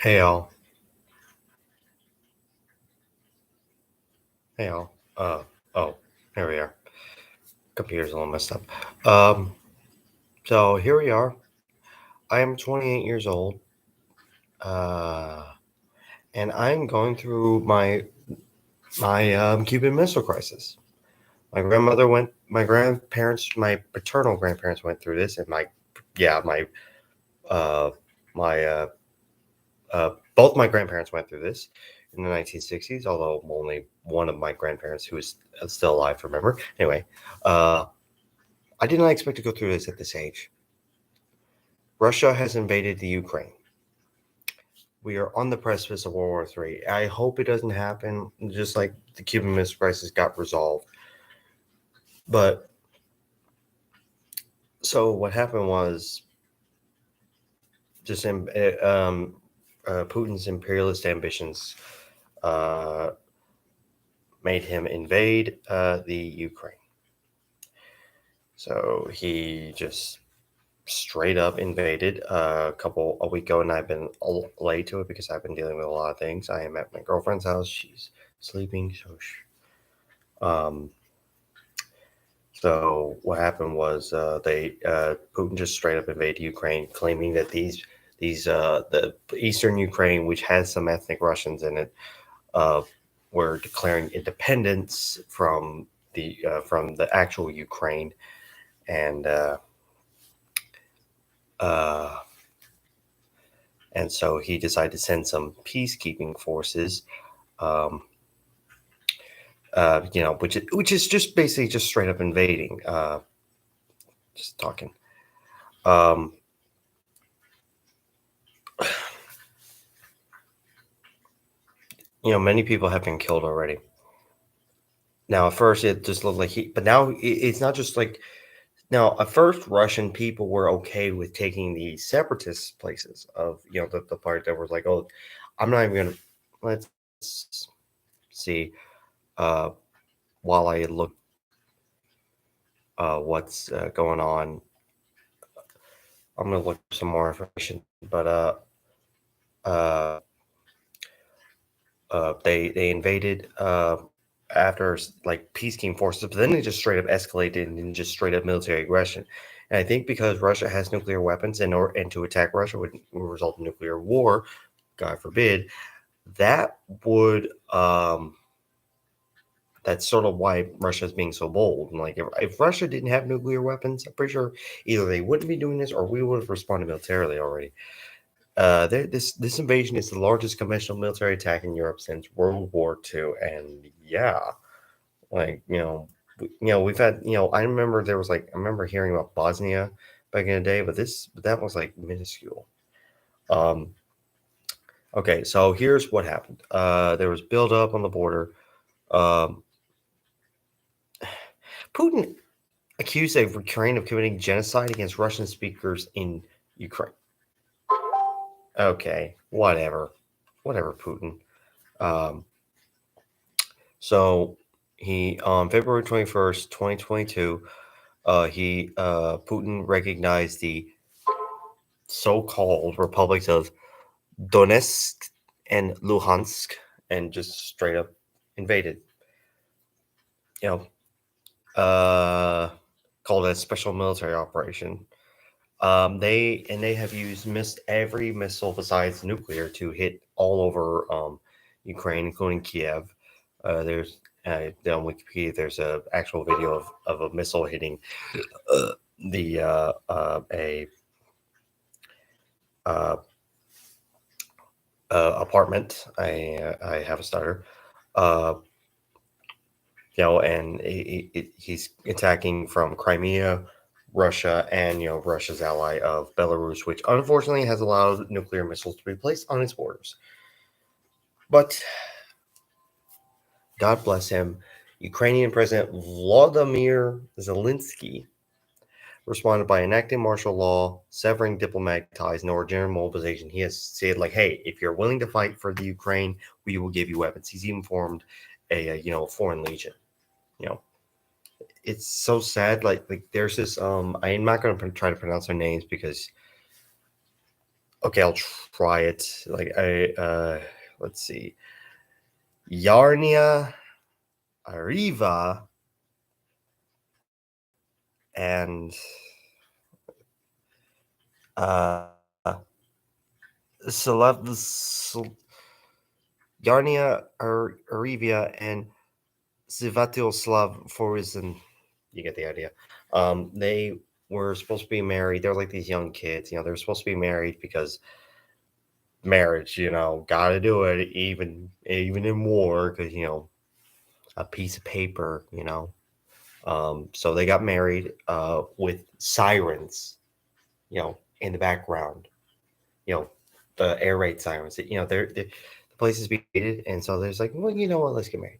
Hey y'all. Hey y'all. Oh, here we are. Computer's a little messed up. Um, so here we are. I am 28 years old. Uh, and I'm going through my Cuban Missile Crisis. My grandparents, my paternal grandparents went through this, and uh, my both my grandparents went through this in the 1960s. Although only one of my grandparents, who is still alive, remember. Anyway, uh, I did not expect to go through this at this age. Russia has invaded the Ukraine. We are on the precipice of World War III. I hope it doesn't happen, just like the Cuban Missile Crisis got resolved. But so what happened was just Putin's imperialist ambitions made him invade the Ukraine. So he just straight up invaded a week ago, and I've been late to it because I've been dealing with a lot of things. I am at my girlfriend's house. She's sleeping. So what happened was Putin just straight up invaded Ukraine, claiming that the eastern Ukraine, which has some ethnic Russians in it, were declaring independence from the actual Ukraine, and uh, and so he decided to send some peacekeeping forces, um, which is just basically just straight up invading. Just talking. Um, many people have been killed already. Now, at first, it just looked like but now it's not just like. Now, at first, Russian people were okay with taking the separatist places of, the part that was like, oh, I'm not even going to, let's see, uh, while I look what's going on, I'm going to look for some more information, but uh, they invaded after like peacekeeping forces, but then they just straight up escalated and just straight up military aggression. And I think because Russia has nuclear weapons and to attack Russia would result in nuclear war, God forbid, that would that's sort of why Russia is being so bold. And like if Russia didn't have nuclear weapons, I'm pretty sure either they wouldn't be doing this or we would have responded militarily already. This invasion is the largest conventional military attack in Europe since World War II, and yeah, like we've had I remember I remember hearing about Bosnia back in the day, but that was like minuscule. Um, okay, so here's what happened. There was buildup on the border. Um, Putin accused Ukraine of committing genocide against Russian speakers in Ukraine. Okay, whatever, Putin. Um, So he on February 21st, 2022, Putin recognized the so-called republics of Donetsk and Luhansk and just straight up invaded. You called it a special military operation. They have used every missile besides nuclear to hit all over Ukraine, including Kiev. There's on Wikipedia. There's a actual video of a missile hitting the a uh, apartment. I have a starter. Uh, and he's attacking from Crimea, Russia, and Russia's ally of Belarus, which unfortunately has allowed nuclear missiles to be placed on its borders. But God bless him, Ukrainian President Volodymyr Zelensky responded by enacting martial law, severing diplomatic ties, and general mobilization. He has said, like, hey, if you're willing to fight for the Ukraine, we will give you weapons. He's even formed a foreign legion. It's so sad. Like there's this. I'm not going to try to pronounce their names because Okay, I'll try it. Like let's see. Yarnia, Arriva, and uh Celev Yarnia, Arivia, and Svatoslav Forizon. You get the idea. They were supposed to be married. They're like these young kids. They're supposed to be married because marriage. Got to do it, even in war, because a piece of paper. So they got married with sirens. In the background. You know, the air raid sirens. The place is being invaded, and so there's like, well, you know what? Let's get married.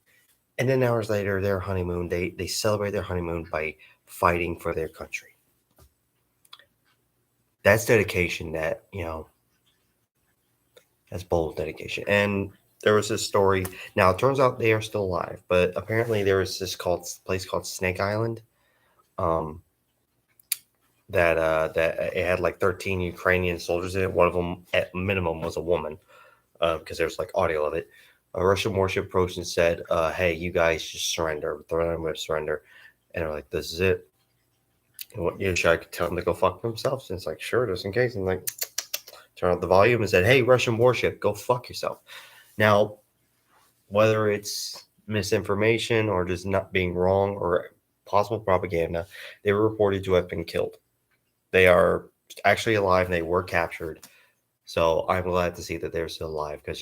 And then hours later, their honeymoon, they celebrate their honeymoon by fighting for their country. That's dedication. That's bold dedication. And there was this story. Now it turns out they are still alive, but apparently there was this place called Snake Island. Um, that it had like 13 Ukrainian soldiers in it. One of them, at minimum, was a woman, because there's like audio of it. A Russian warship approached and said, "Hey, you guys just surrender. Throw them with surrender." And they're like, "This is it." And should I tell them to go fuck themselves? And it's like, sure, just in case. And like, turn up the volume and said, "Hey, Russian warship, go fuck yourself." Now, whether it's misinformation or just not being wrong or possible propaganda, they were reported to have been killed. They are actually alive and they were captured. So I'm glad to see that they're still alive because,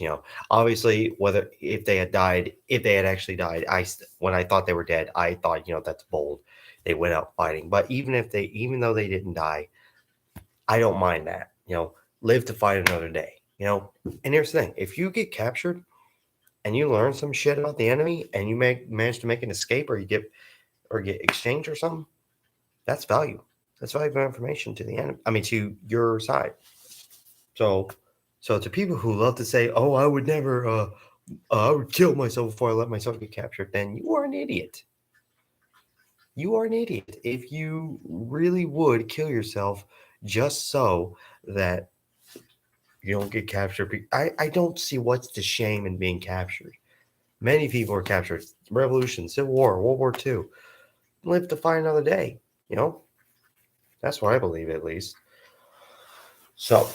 obviously, if they had actually died, when I thought they were dead, I thought, that's bold. They went out fighting. But even though they didn't die, I don't mind that. Live to fight another day. And here's the thing: if you get captured and you learn some shit about the enemy and you manage to make an escape, or you get exchanged or something, that's value. That's valuable information to the enemy. I mean, to your side. So to people who love to say, "Oh, I would never, I would kill myself before I let myself get captured," then you are an idiot. You are an idiot if you really would kill yourself just so that you don't get captured. I don't see what's the shame in being captured. Many people are captured. Revolution, Civil War, World War II. Live to fight another day. That's what I believe, at least. So,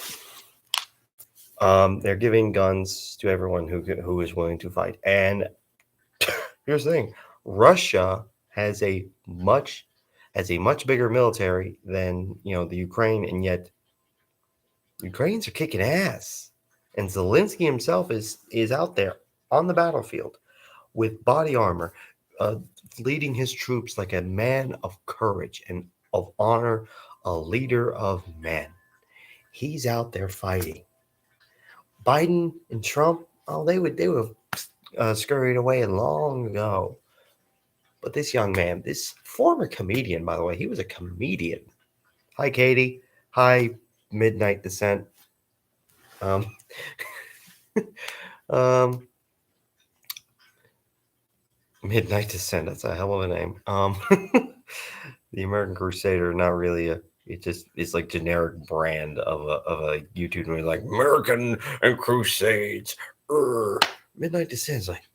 they're giving guns to everyone who is willing to fight. And here's the thing: Russia has a much bigger military than the Ukraine, and yet Ukrainians are kicking ass. And Zelensky himself is out there on the battlefield with body armor, uh, leading his troops like a man of courage and of honor, a leader of men. He's out there fighting. Biden and Trump, oh, they would have scurried away long ago. But this young man, this former comedian, by the way, he was a comedian. Hi, Katie. Hi, Midnight Descent. Um, um, Midnight Descent. That's a hell of a name. The American Crusader, not really a. It's like generic brand of a YouTube movie, like American and Crusades. Midnight Descent is like,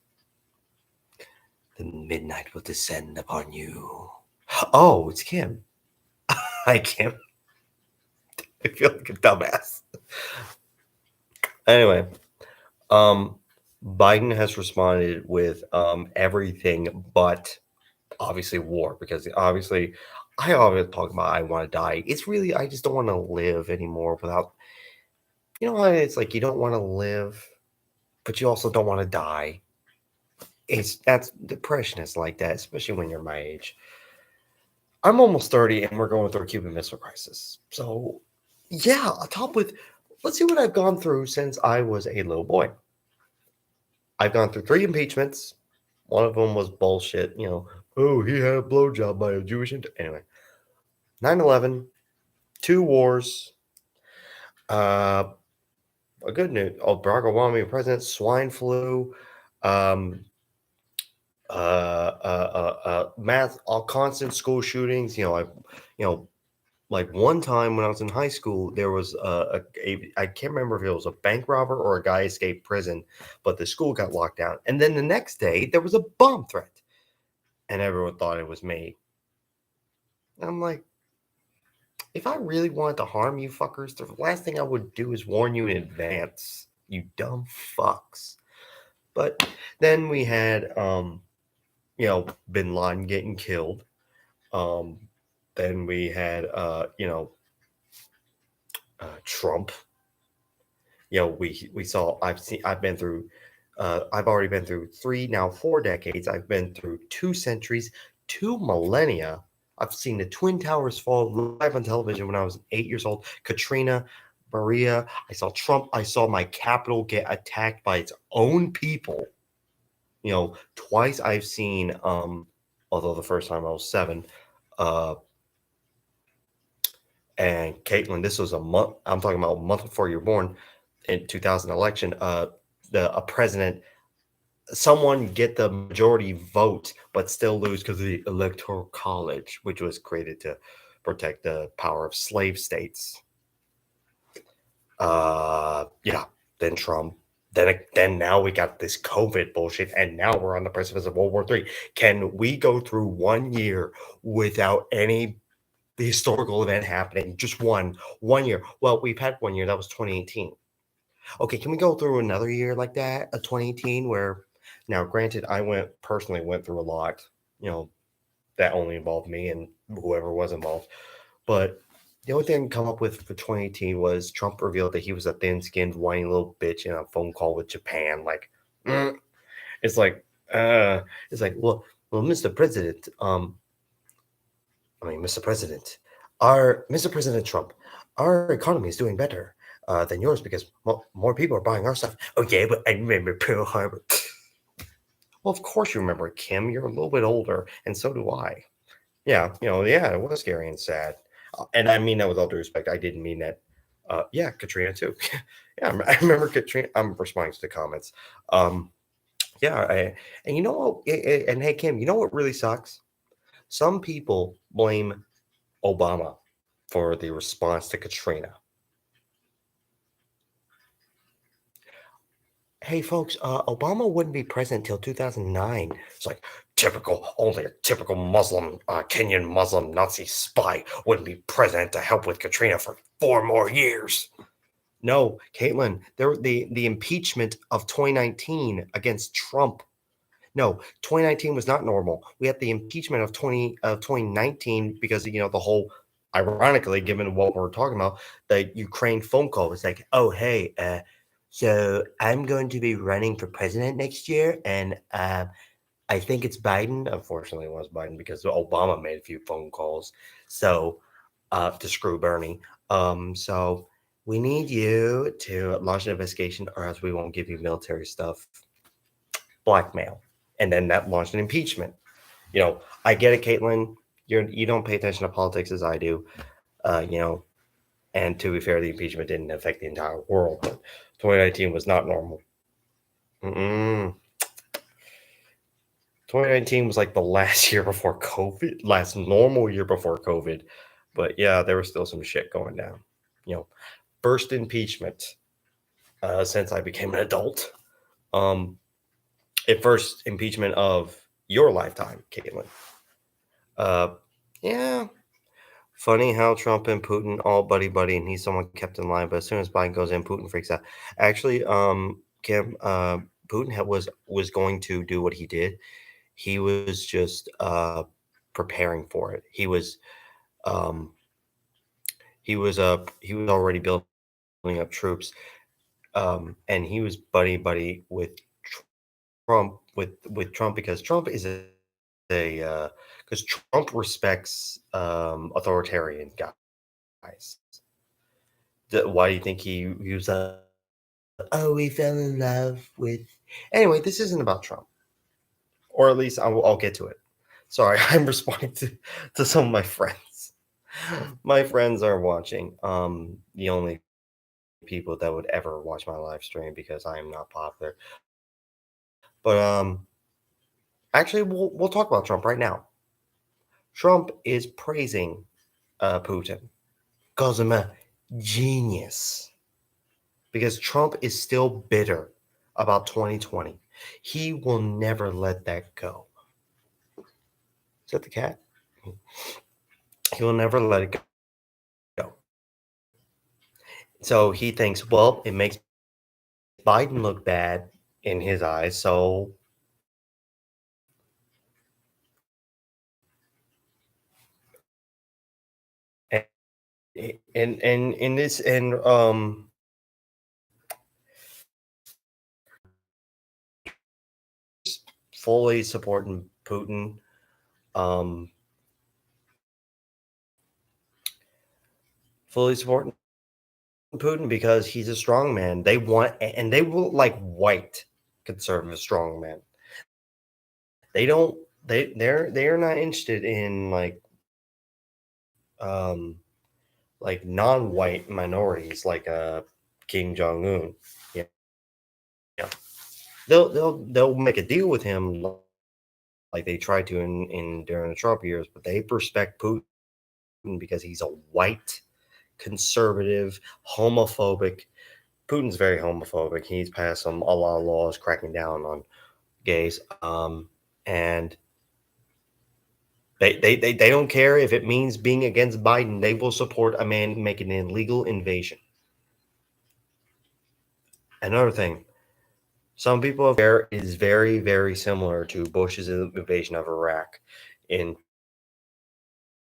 the midnight will descend upon you. Oh, it's Kim. Hi, Kim. I feel like a dumbass. Anyway, Biden has responded with everything but obviously war, because obviously I always talk about I want to die. It's really I just don't want to live anymore without. It's like you don't want to live, but you also don't want to die. That's depression is like that, especially when you're my age. I'm almost 30 and we're going through a Cuban Missile Crisis. So, yeah, let's see what I've gone through since I was a little boy. I've gone through 3 impeachments. One of them was bullshit, oh, he had a blowjob by a Jewish. Anyway, 9/11, 2 wars, a good news. Oh, Barack Obama being president, swine flu, um, mass, all constant school shootings. Like one time when I was in high school, there was I can't remember if it was a bank robber or a guy escaped prison, but the school got locked down. And then the next day there was a bomb threat, and everyone thought it was me. And I'm like, if I really wanted to harm you fuckers, the last thing I would do is warn you in advance. You dumb fucks. But then we had Bin Laden getting killed. Then we had Trump. We saw. I've been through. I've already been through 4 decades. I've been through 2 centuries, 2 millennia. I've seen the Twin Towers fall live on television when I was 8 years old. Katrina, Maria. I saw Trump. I saw my capital get attacked by its own people. Twice I've seen. Although the first time I was 7. And Caitlin, this was a month. I'm talking about a month before you were born. In 2000 election, a president, someone get the majority vote, but still lose because of the Electoral College, which was created to protect the power of slave states. Then Trump. Then now we got this COVID bullshit, and now we're on the precipice of World War III. Can we go through 1 year without any historical event happening? Just one year. Well, we've had 1 year. That was 2018. Okay, can we go through another year like that, a 2018, where now granted I personally went through a lot, that only involved me and whoever was involved. But the only thing I come up with for 2018 was Trump revealed that he was a thin-skinned, whiny little bitch in a phone call with Japan. Like, it's like, well, Mr. President, Mr. President, Mr. President Trump, our economy is doing better than yours because more people are buying our stuff. Okay, but I remember Pearl Harbor. Well, of course you remember, Kim. You're a little bit older, and so do I. Yeah, it was scary and sad. And I mean that with all due respect. I didn't mean that. Katrina too. Yeah, I remember Katrina. I'm responding to the comments. And you know what? And hey, Kim, you know what really sucks? Some people blame Obama for the response to Katrina. Hey, folks, Obama wouldn't be president until 2009. It's like only a typical Muslim, Kenyan Muslim Nazi spy wouldn't be president to help with Katrina for 4 more years. No, Caitlin, the impeachment of 2019 against Trump. No, 2019 was not normal. We had the impeachment of 2019 because the whole, ironically, given what we're talking about, the Ukraine phone call was like, oh hey, so I'm going to be running for president next year, and I think it's Biden. Unfortunately, it was Biden because Obama made a few phone calls, so to screw Bernie. So we need you to launch an investigation, or else we won't give you military stuff. Blackmail. And then that launched an impeachment. I get it, Caitlin. You don't pay attention to politics as I do. And to be fair, the impeachment didn't affect the entire world, but 2019 was not normal. 2019 was like the last year before COVID, last normal year before COVID. But yeah, there was still some shit going down. First impeachment since I became an adult. First impeachment of your lifetime, Caitlin. Yeah. Funny how Trump and Putin all buddy, and he's someone kept in line. But as soon as Biden goes in, Putin freaks out. Actually, Kim, Putin was going to do what he did. He was just preparing for it. He was already building up troops, and he was buddy with Trump with Trump because Trump is because Trump respects authoritarian guys. Why do you think he was we fell in love with? Anyway, this isn't about Trump, or at least I'll get to it. Sorry, I'm responding to some of my friends. My friends are watching. The only people that would ever watch my live stream because I am not popular. But actually, we'll talk about Trump right now. Trump is praising Putin. calls him a genius because Trump is still bitter about 2020. He will never let that go. Is that the cat? He will never let it go. So he thinks, well, it makes Biden look bad in his eyes, so and in this and fully supporting Putin. Um, fully supporting Putin because he's a strong man. They want and they will like white conservative strong men. They don't they're not interested in um non-white minorities like Kim Jong Un. Yeah, yeah. They'll make a deal with him like they tried to in during the Trump years, but they respect Putin because he's a white conservative homophobic. Putin's very homophobic. He's passed a lot of laws cracking down on gays, and they don't care if it means being against Biden. They will support a man making an illegal invasion. Another thing, some people there is very similar to Bush's invasion of Iraq in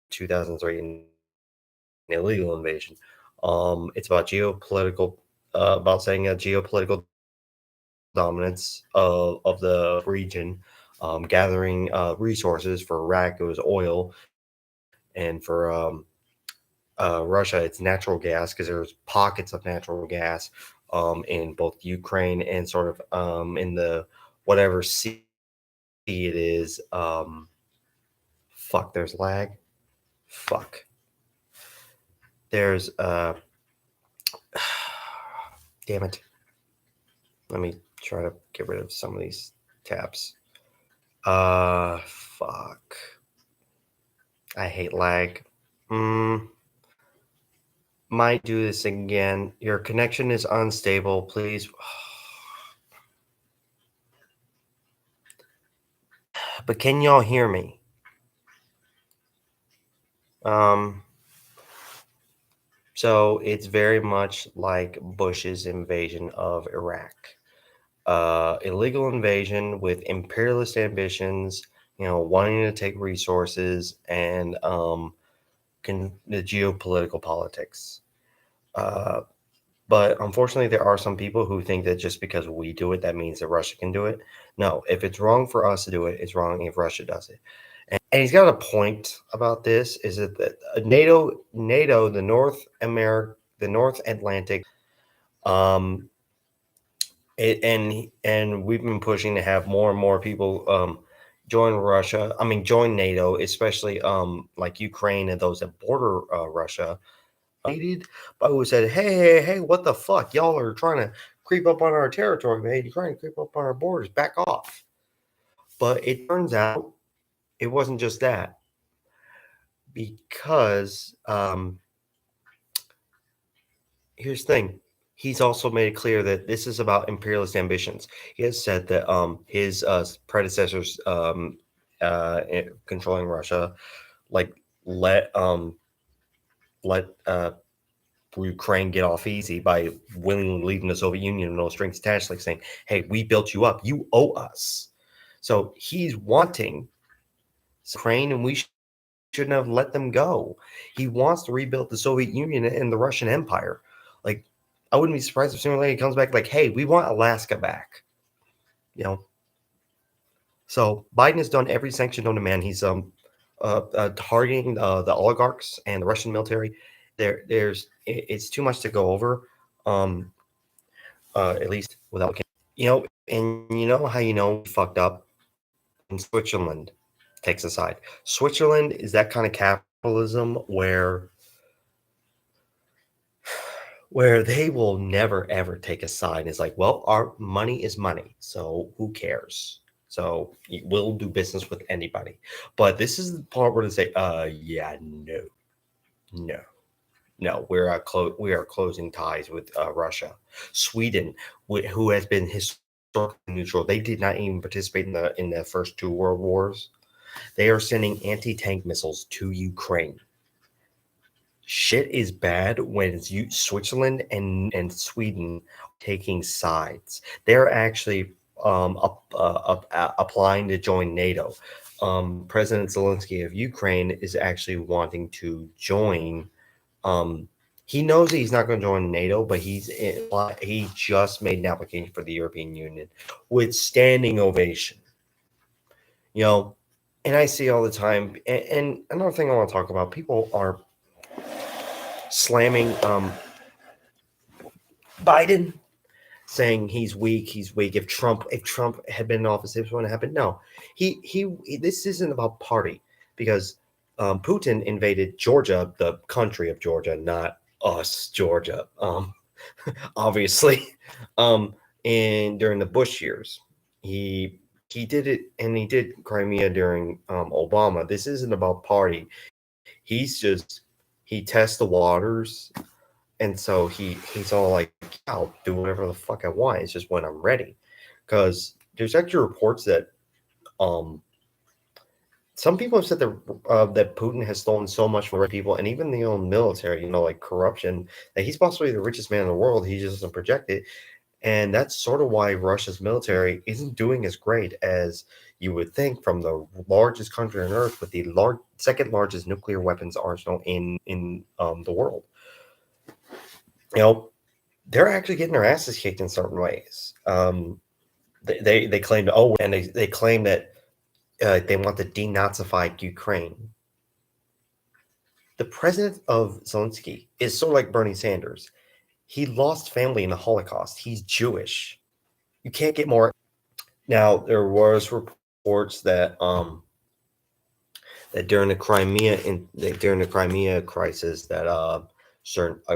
2003, an illegal invasion. It's about geopolitical, about saying a geopolitical dominance of the region, gathering resources for Iraq. It was oil, and for Russia, it's natural gas because there's pockets of natural gas in both Ukraine and sort of in the whatever sea it is. Fuck, there's lag. Fuck. There's damn it. Let me try to get rid of some of these tabs. Fuck. I hate lag. Might do this again. Your connection is unstable. Please. But can y'all hear me? So it's very much like Bush's invasion of Iraq. Illegal invasion with imperialist ambitions, wanting to take resources and the geopolitical politics. But unfortunately, there are some people who think that just because we do it, that means that Russia can do it. No, if it's wrong for us to do it, it's wrong if Russia does it. And he's got a point about this: is that NATO, the North Atlantic, um, and we've been pushing to have more and more people join Russia. I mean, join NATO, especially like Ukraine and those that border Russia. But who said, hey, what the fuck? Y'all are trying to creep up on our territory, man. You're trying to creep up on our borders. Back off. But it turns out it wasn't just that. Because here's the thing. He's also made it clear that this is about imperialist ambitions. He has said that his predecessors controlling Russia, like let Ukraine get off easy by willingly leaving the Soviet Union with no strings attached, like saying, "Hey, we built you up. You owe us." So he's wanting Ukraine, and we shouldn't have let them go. He wants to rebuild the Soviet Union and the Russian Empire. Like, I wouldn't be surprised if sooner or later he comes back like, "Hey, we want Alaska back." You know. So Biden has done every sanction known to man. He's targeting the oligarchs and the Russian military. It's too much to go over. At least without and you know how we fucked up in Switzerland takes a side. Switzerland is that kind of capitalism where they will never ever take a side. It's like, well, our money is money, so who cares? So we'll do business with anybody. But this is the part where they say, yeah, no. No, we are closing ties with Russia. Sweden, who has been historically neutral, they did not even participate in the first two world wars. They are sending anti-tank missiles to Ukraine. Shit is bad when it's Switzerland and Sweden taking sides. They're actually applying to join NATO. President Zelensky of Ukraine is actually wanting to join. Um, he knows he's not going to join NATO, but he just made an application for the European Union with standing ovation. You know, and I see all the time. And another thing I want to talk about: people are slamming Biden, saying he's weak. He's weak. If Trump had been in office, this wouldn't happen. No, he. This isn't about party because Putin invaded Georgia, the country of Georgia, not us, Georgia. Obviously, and during the Bush years, he he did it, and he did Crimea during Obama. This isn't about party. He tests the waters, and so he's all like, "Yeah, I'll do whatever the fuck I want. It's just when I'm ready." Because there's actually reports that um some people have said that that Putin has stolen so much from people, and even the own military, like corruption, that he's possibly the richest man in the world. He just doesn't project it, and that's sort of why Russia's military isn't doing as great as you would think from the largest country on earth with the second largest nuclear weapons arsenal in the world. You know, they're actually getting their asses kicked in certain ways. They claim and they claim that they want to denazify Ukraine. The president of Zelensky is sort of like Bernie Sanders. He lost family in the Holocaust. He's Jewish. You can't get more. Now there was reports that during the Crimea crisis that a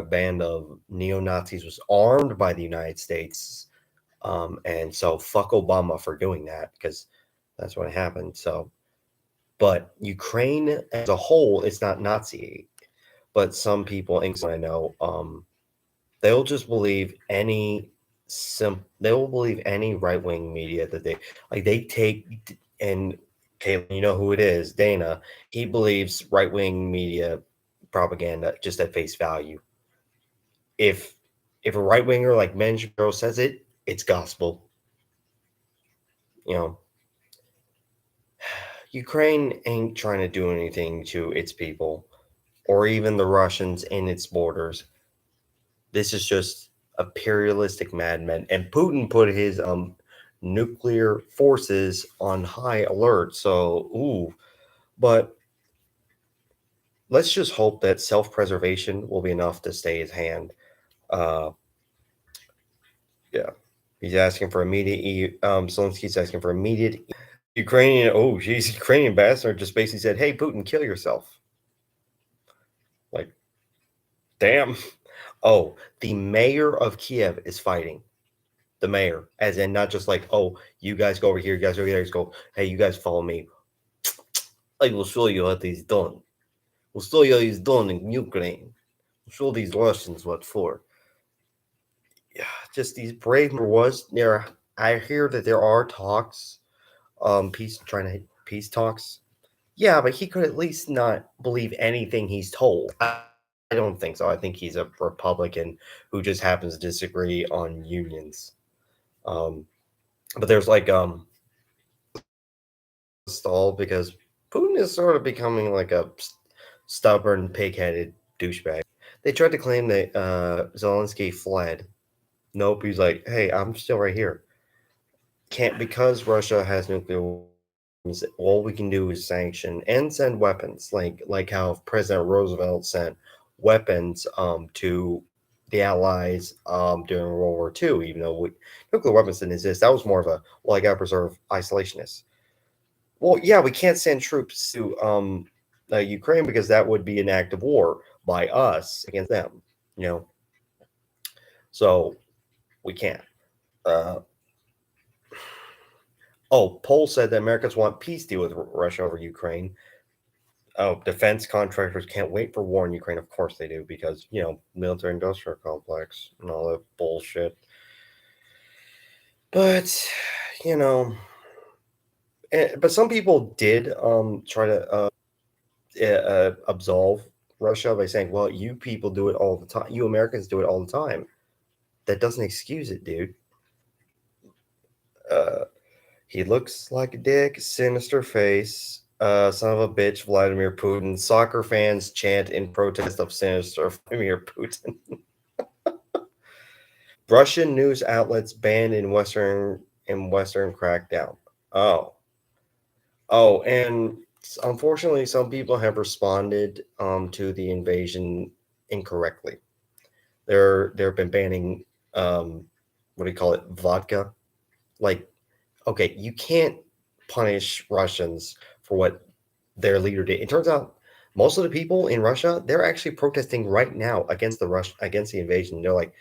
band of neo Nazis was armed by the United States. And so fuck Obama for doing that because that's what happened. So, but Ukraine as a whole, it's not Nazi, but some people, I know, they'll just believe they will believe any right wing media that they take. And Caitlin, you know who it is, Dana. He believes right wing media propaganda just at face value. If a right winger like Ben Shapiro says it, it's gospel. You know, Ukraine ain't trying to do anything to its people or even the Russians in its borders. This is just imperialistic madmen. And Putin put his nuclear forces on high alert. So, but let's just hope that self-preservation will be enough to stay his hand. Uh, yeah, he's asking for immediate. Zelensky's asking for immediate Ukrainian. Oh, geez, Ukrainian ambassador just basically said, "Hey, Putin, kill yourself." Like, damn. Oh, the mayor of Kiev is fighting. The mayor, as in not just like, oh, you guys go over here, you guys over there, just go, hey, you guys follow me. I will show you what he's done. We'll show you what he's done in Ukraine. We'll show these Russians what for. Yeah, just these brave was there. I hear that there are talks, peace talks. Yeah, but he could at least not believe anything he's told. I don't think so. I think he's a Republican who just happens to disagree on unions. But there's like stall because Putin is sort of becoming like a stubborn, pig-headed douchebag. They tried to claim that Zelensky fled. Nope, he's like, hey, I'm still right here. Can't because Russia has nuclear weapons. All we can do is sanction and send weapons, like how President Roosevelt sent weapons to the Allies during World War II. Even though nuclear weapons didn't exist, that was more of a I got to preserve isolationists. Well, yeah, we can't send troops to Ukraine because that would be an act of war by us against them. You know, so we can't. Uh, Poll said that Americans want peace deal with Russia over Ukraine. Oh, defense contractors can't wait for war in Ukraine. Of course they do, because military industrial complex and all that bullshit. But you know, but some people did try to absolve Russia by saying, "Well, you people do it all the time. You Americans do it all the time." That doesn't excuse it, dude. Uh, he looks like a dick, sinister face, son of a bitch, Vladimir Putin. Soccer fans chant in protest of sinister Vladimir Putin. Russian news outlets banned in Western crackdown. Oh, and unfortunately, some people have responded to the invasion incorrectly. They've been banning what do you call it, vodka. Like, okay, you can't punish Russians for what their leader did. It turns out most of the people in Russia, they're actually protesting right now against the invasion. They're like,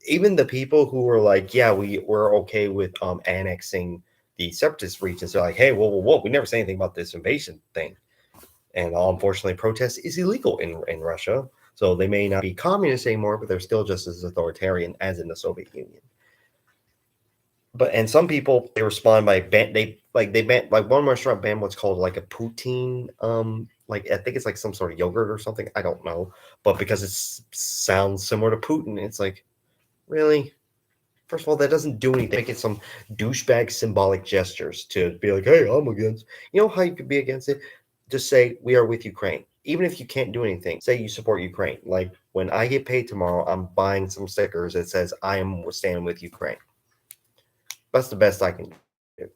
even the people who were like, yeah, we're okay with annexing the separatist regions. They're like, hey, whoa, we never say anything about this invasion thing. And unfortunately, protest is illegal in Russia. So they may not be communist anymore, but they're still just as authoritarian as in the Soviet Union. And some people, they respond by they ban, like, one restaurant banned what's called like a poutine, like, I think it's like some sort of yogurt or something, I don't know, but because it sounds similar to Putin, it's like, really. First of all, that doesn't do anything. Make it some douchebag symbolic gestures to be like, hey, I'm against. You know how you could be against it? Just say we are with Ukraine. Even if you can't do anything, say you support Ukraine. Like, when I get paid tomorrow, I'm buying some stickers that says I am standing with Ukraine. That's the best I can do.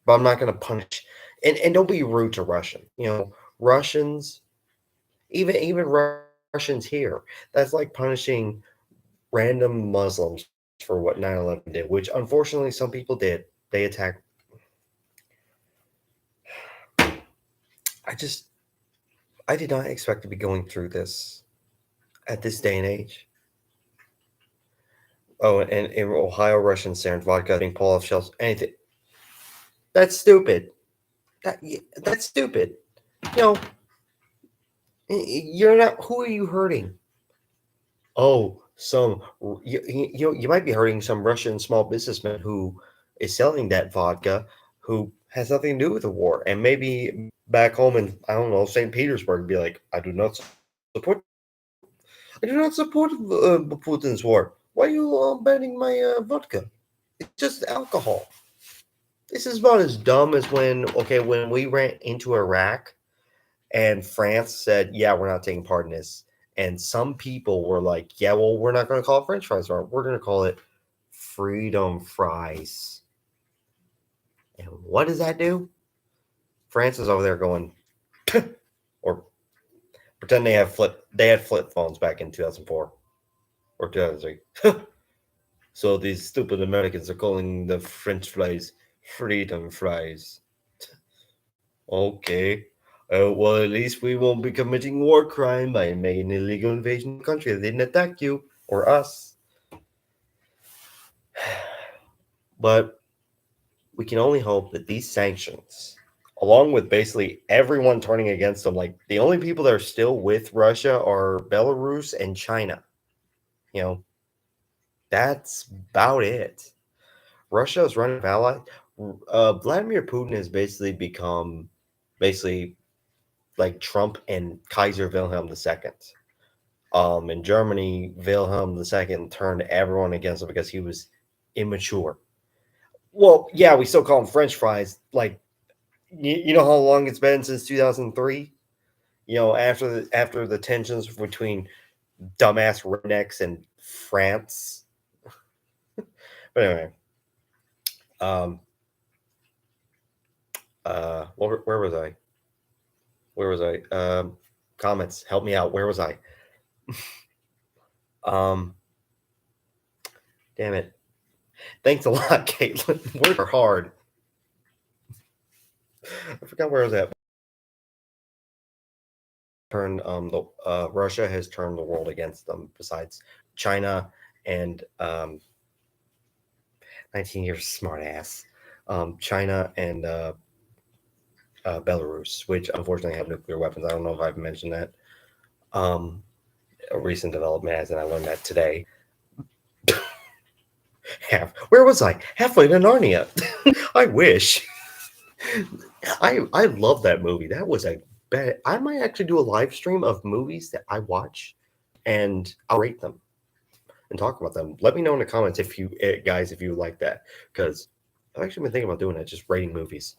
But I'm not going to punish. And don't be rude to Russian. Russians, even Russians here. That's like punishing random Muslims for what 9/11 did, which unfortunately some people did. They attacked. I just I did not expect to be going through this at this day and age. Oh, and in Ohio, Russian sand vodka being pulled off shelves. Anything that's stupid. That's stupid. You know, you're not. Who are you hurting? Oh, you might be hurting some Russian small businessman who is selling that vodka, who has nothing to do with the war, and maybe back home in, I don't know, St. Petersburg, be like, I do not support Putin's war. Why are you banning my vodka? It's just alcohol. This is about as dumb as when we ran into Iraq and France said, yeah, we're not taking part in this. And some people were like, yeah, well, we're not going to call it French fries. We're going to call it freedom fries. And what does that do? France is over there going, or pretend they had flip phones back in 2004 or 2003. So these stupid Americans are calling the French fries freedom fries. Okay. Well, at least we won't be committing war crime by making illegal invasion of a country that didn't attack you or us. But we can only hope that these sanctions, along with basically everyone turning against them, like, the only people that are still with Russia are Belarus and China. You know, that's about it. Russia is running out of allies. Vladimir Putin has basically become basically like Trump and Kaiser Wilhelm II. In Germany, Wilhelm II turned everyone against him because he was immature. Well, yeah, we still call them French fries. Like, you know how long it's been since 2003. After the tensions between dumbass rednecks and France. But anyway, um, where was I? Where was I? Comments, help me out. Where was I? Um, damn it. Thanks a lot, Caitlin. Words are hard. I forgot where I was at. The Russia has turned the world against them. Besides China and 19 years smart ass. China and Belarus, which unfortunately have nuclear weapons. I don't know if I've mentioned that. Um, a recent development, as and I learned that today. Where was I? Halfway to Narnia. I wish. I love that movie. That was a bad. I might actually do a live stream of movies that I watch, and I'll rate them and talk about them. Let me know in the comments if you guys if you like that, because I've actually been thinking about doing that, just rating movies,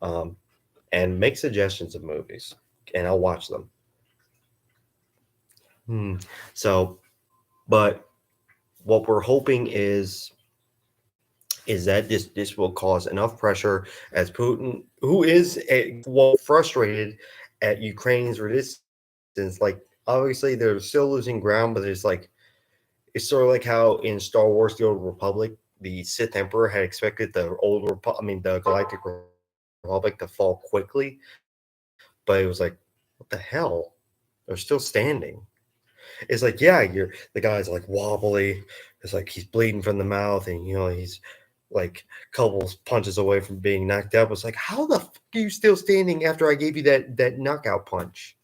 and make suggestions of movies, and I'll watch them. So, but what we're hoping is that this will cause enough pressure as Putin, who is frustrated at Ukraine's resistance. Like obviously they're still losing ground, but it's sort of like how in Star Wars: The Old Republic, the Sith Emperor had expected the Galactic Republic to fall quickly, but it was like, what the hell? They're still standing. It's like, yeah, the guy's like wobbly. It's like he's bleeding from the mouth, and he's like a couple punches away from being knocked out. It's like, how the fuck are you still standing after I gave you that knockout punch?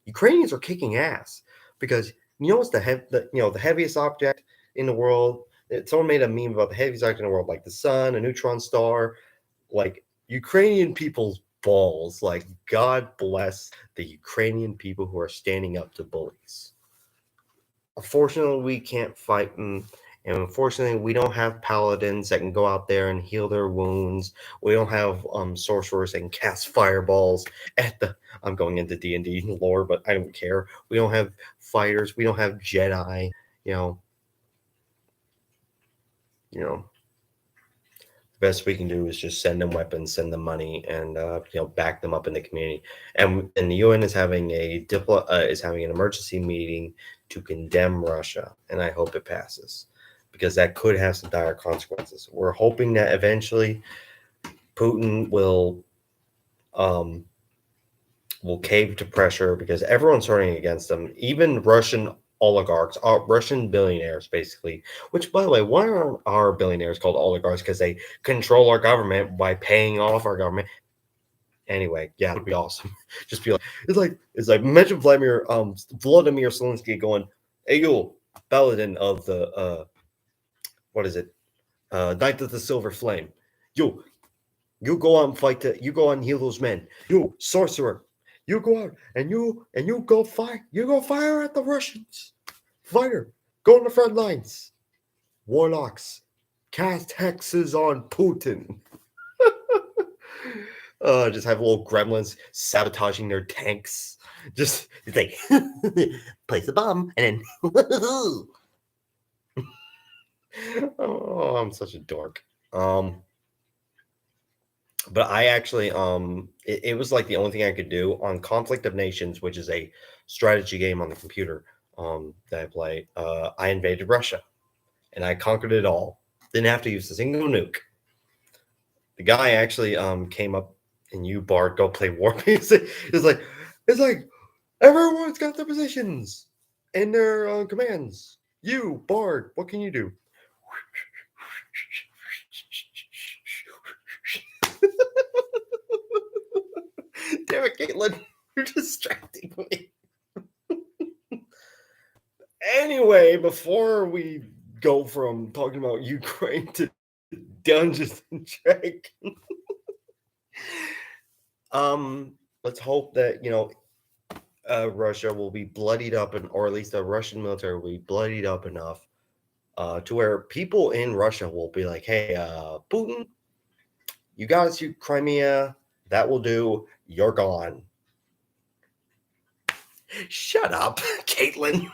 Ukrainians are kicking ass because what's the heaviest object in the world? Someone made a meme about the heaviest object in the world, like the sun, a neutron star, like Ukrainian people's balls. Like, God bless the Ukrainian people who are standing up to bullies. Unfortunately, we can't fight them. And unfortunately, we don't have paladins that can go out there and heal their wounds. We don't have sorcerers that can cast fireballs at the. I'm going into D&D lore, but I don't care. We don't have fighters. We don't have Jedi. You know. The best we can do is just send them weapons, send them money, and back them up in the community. And the UN is having an emergency meeting to condemn Russia, and I hope it passes because that could have some dire consequences. We're hoping that eventually Putin will cave to pressure because everyone's turning against them, even Russian oligarchs, Russian billionaires, basically. Which, by the way, why aren't our billionaires called oligarchs? Because they control our government by paying off our government. Anyway, yeah, it would be awesome. Just be like, it's like imagine Vladimir Zelensky going, "Hey, you, paladin of the what is it? Knight of the Silver Flame. You go out and fight. You go out and heal those men. You sorcerer. You go out and you go fight. You go fire at the Russians. Fire. Go on the front lines. Warlocks. Cast hexes on Putin." Just have little gremlins sabotaging their tanks. Just like place a bomb and then. Oh, I'm such a dork. But I actually it was like the only thing I could do on Conflict of Nations, which is a strategy game on the computer that I play. I invaded Russia and I conquered it all. Didn't have to use a single nuke. The guy actually came up and you Bart go play war music. It's like everyone's got their positions and their commands. You Bard, what can you do? Damn it, Caitlin, you're distracting me. Anyway, before we go from talking about Ukraine to Dungeons and Dragons, let's hope that Russia will be bloodied up, or at least the Russian military will be bloodied up enough to where people in Russia will be like, "Hey, Putin, you got us to Crimea. That will do. You're gone." Shut up, Caitlin.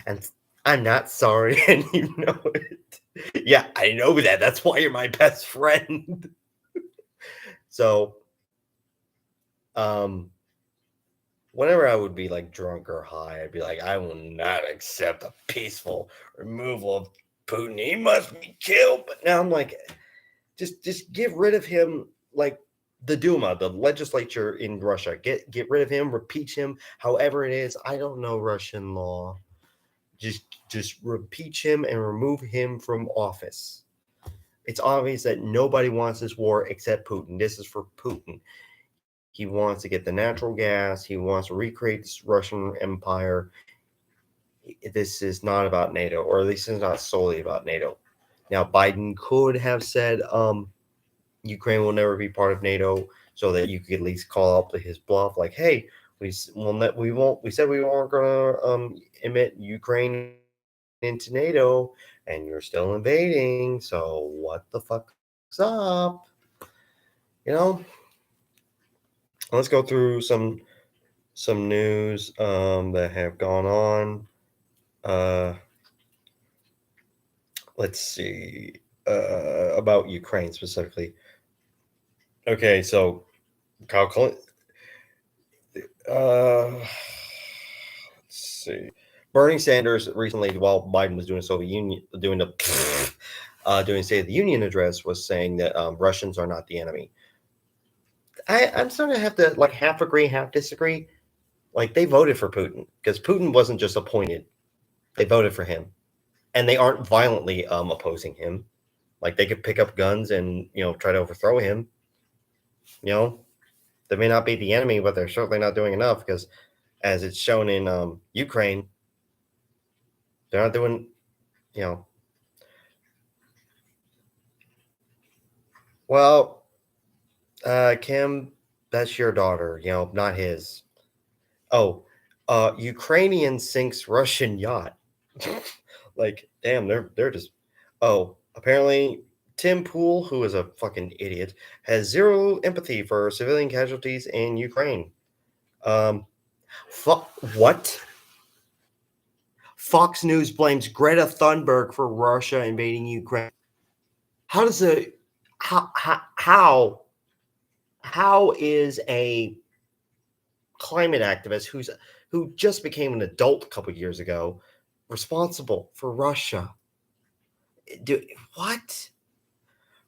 And I'm not sorry, and you know it. Yeah, I know that. That's why you're my best friend. So, whenever I would be like drunk or high, I'd be like, I will not accept a peaceful removal of Putin. He must be killed. But now I'm like, just get rid of him, like the Duma, the legislature in Russia. Get rid of him, impeach him, however it is. I don't know Russian law. Just impeach him and remove him from office. It's obvious that nobody wants this war except Putin. This is for Putin. He wants to get the natural gas. He wants to recreate this Russian empire. This is not about NATO, or at least it's not solely about NATO. Now, Biden could have said Ukraine will never be part of NATO, so that you could at least call up his bluff, like, "Hey, we won't. We said we weren't going to admit Ukraine into NATO, and you're still invading. So what the fuck's up?" You know. Let's go through some news that have gone on. Let's see about Ukraine specifically. Okay, so Kyle Clinton. Let's see. Bernie Sanders recently, while Biden was doing Soviet Union, doing the doing State of the Union address, was saying that Russians are not the enemy. I'm starting to have to like half agree, half disagree. Like they voted for Putin because Putin wasn't just appointed; they voted for him, and they aren't violently opposing him. Like they could pick up guns and try to overthrow him. You know, they may not be the enemy, but they're certainly not doing enough because, as it's shown in Ukraine, they're not doing. You know, well, Kim, that's your daughter. Not his. Oh, Ukrainian sinks Russian yacht. Like, damn, they're just. Oh, apparently Tim Pool, who is a fucking idiot, has zero empathy for civilian casualties in Ukraine. Um, what? Fox News blames Greta Thunberg for Russia invading Ukraine. How does a how is a climate activist who just became an adult a couple years ago responsible for Russia? Do what?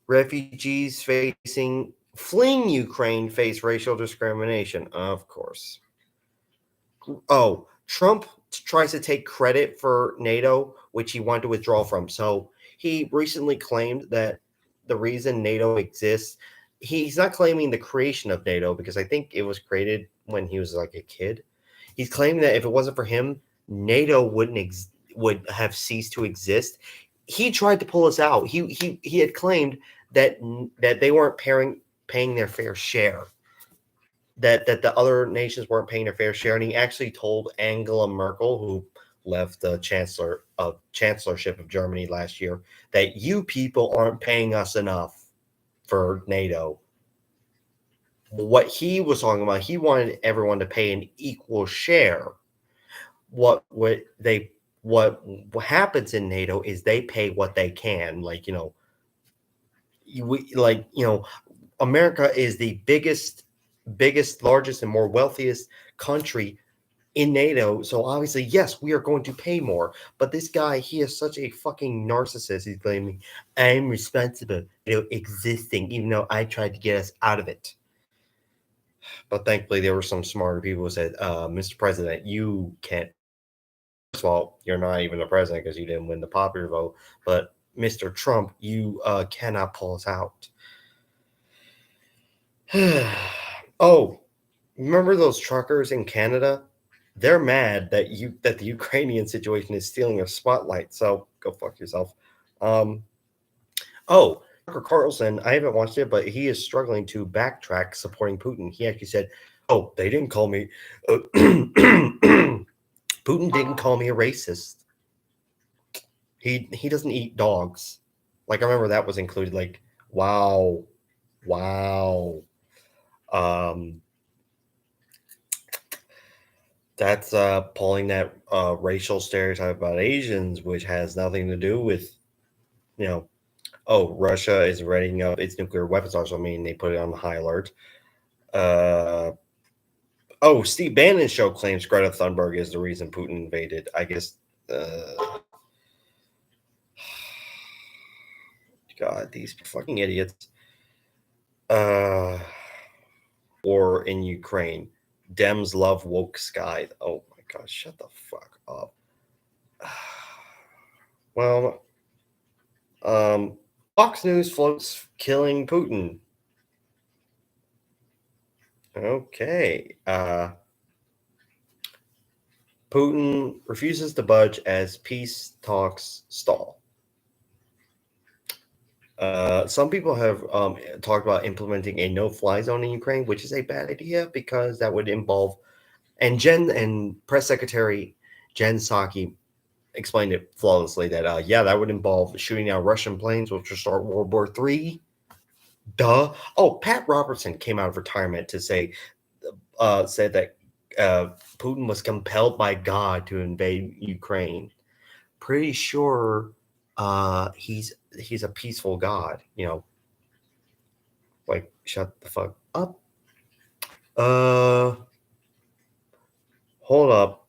Refugees fleeing Ukraine face racial discrimination, of course. Oh, Trump tries to take credit for NATO, which he wanted to withdraw from. So he recently claimed that the reason NATO exists, he's not claiming the creation of NATO because I think it was created when he was like a kid. He's claiming that if it wasn't for him, NATO would have ceased to exist. He tried to pull us out. He had claimed that they weren't paying their fair share, that the other nations weren't paying their fair share, and he actually told Angela Merkel, who left the chancellorship of Germany last year, that you people aren't paying us enough for NATO. What he was talking about, he wanted everyone to pay an equal share. What happens in NATO is they pay what they can. America is the biggest, largest, and more wealthiest country in NATO. So obviously, yes, we are going to pay more. But this guy, he is such a fucking narcissist. He's claiming I'm responsible, existing, even though I tried to get us out of it. But thankfully, there were some smarter people who said, "Mr. President, you can't. First of all, you're not even the president because you didn't win the popular vote. But Mr. Trump, you cannot pull us out." Oh, remember those truckers in Canada? They're mad that the Ukrainian situation is stealing their spotlight. So go fuck yourself. Um, oh, Tucker Carlson, I haven't watched it, but he is struggling to backtrack supporting Putin. He actually said, "Oh, they didn't call me. Putin didn't call me a racist. He doesn't eat dogs." Like I remember that was included. Like, wow, wow. Um, that's pulling that racial stereotype about Asians, which has nothing to do with, oh, Russia is readying up its nuclear weapons arsenal. I mean, they put it on high alert. Oh, Steve Bannon's show claims Greta Thunberg is the reason Putin invaded. I guess, God, these fucking idiots. War in Ukraine. Dems love woke sky. Oh my God, shut the fuck up. Well, Fox News floats killing Putin. Okay. Putin refuses to budge as peace talks stall. Some people have talked about implementing a no-fly zone in Ukraine, which is a bad idea because that would involve. And Press Secretary Jen Psaki explained it flawlessly that that would involve shooting out Russian planes, which would start World War III. Duh. Oh, Pat Robertson came out of retirement to said that Putin was compelled by God to invade Ukraine. Pretty sure he's a peaceful God, like shut the fuck up. Hold up.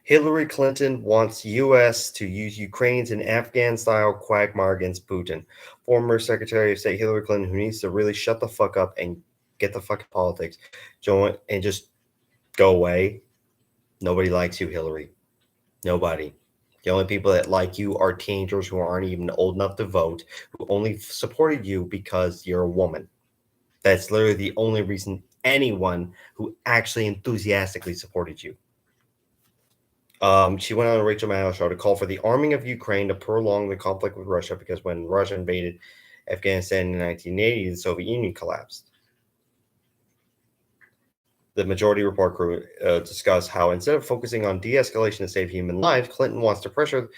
Hillary Clinton wants U.S. to use Ukraine's and Afghan-style quagmire against Putin. Former Secretary of State Hillary Clinton, who needs to really shut the fuck up and get the fucking politics, join and just go away. Nobody likes you, Hillary. Nobody. The only people that like you are teenagers who aren't even old enough to vote, who only supported you because you're a woman. That's literally the only reason anyone who actually enthusiastically supported you. She went on a Rachel Maddow show to call for the arming of Ukraine to prolong the conflict with Russia because when Russia invaded Afghanistan in 1980, the Soviet Union collapsed. The Majority Report crew discussed how instead of focusing on de-escalation to save human lives, Clinton wants to pressure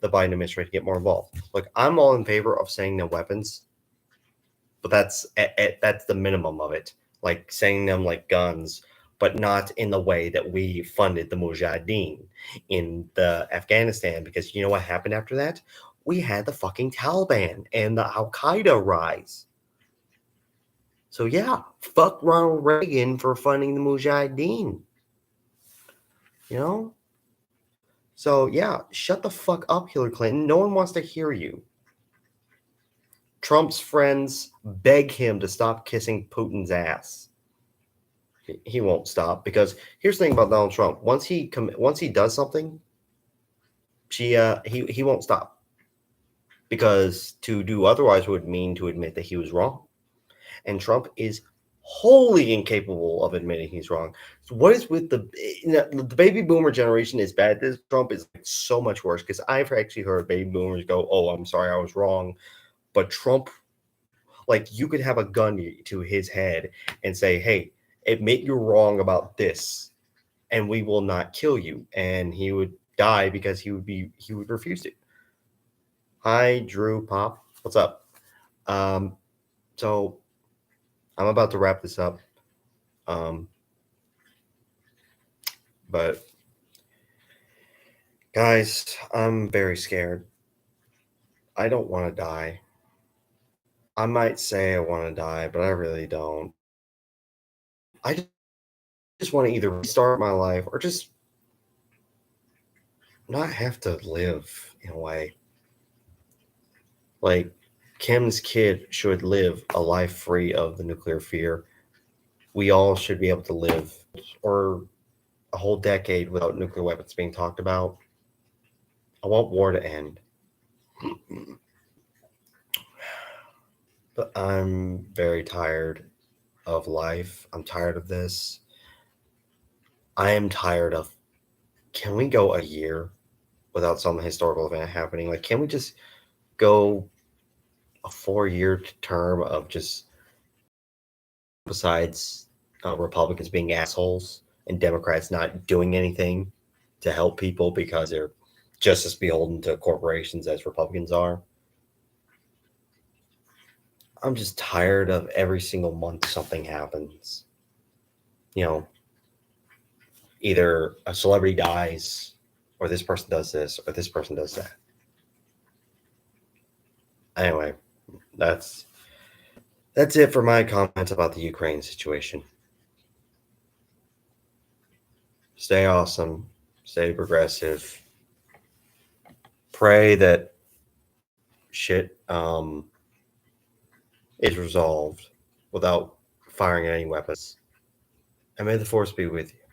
the Biden administration to get more involved. Look, I'm all in favor of saying no weapons, but that's the minimum of it. Like saying them like guns, but not in the way that we funded the Mujahideen in the Afghanistan, because you know what happened after that? We had the fucking Taliban and the Al-Qaeda rise. So yeah, fuck Ronald Reagan for funding the Mujahideen. So yeah, shut the fuck up, Hillary Clinton. No one wants to hear you. Trump's friends beg him to stop kissing Putin's ass. He won't stop, because here's the thing about Donald Trump: once he does something, he won't stop, because to do otherwise would mean to admit that he was wrong, and Trump is wholly incapable of admitting he's wrong. So what is with the baby boomer generation is bad. This Trump is so much worse, because I've actually heard baby boomers go, "Oh, I'm sorry, I was wrong," but Trump, like, you could have a gun to his head and say, "Hey, admit you're wrong about this, and we will not kill you," and he would die because he would refuse to. Hi, Drew Pop. What's up? So I'm about to wrap this up. But guys, I'm very scared. I don't want to die. I might say I want to die, but I really don't. I just want to either restart my life or just not have to live in a way. Like, Kim's kid should live a life free of the nuclear fear. We all should be able to live, or a whole decade without nuclear weapons being talked about. I want war to end. But I'm very tired of life. I'm tired of this. I am tired of, can we go a year without some historical event happening? Like, can we just go a 4-year term of just, besides Republicans being assholes and Democrats not doing anything to help people because they're just as beholden to corporations as Republicans are? I'm just tired of every single month something happens. Either a celebrity dies, or this person does this, or this person does that. Anyway, that's it for my comments about the Ukraine situation. Stay awesome. Stay progressive. Pray that shit is resolved without firing any weapons. And may the force be with you.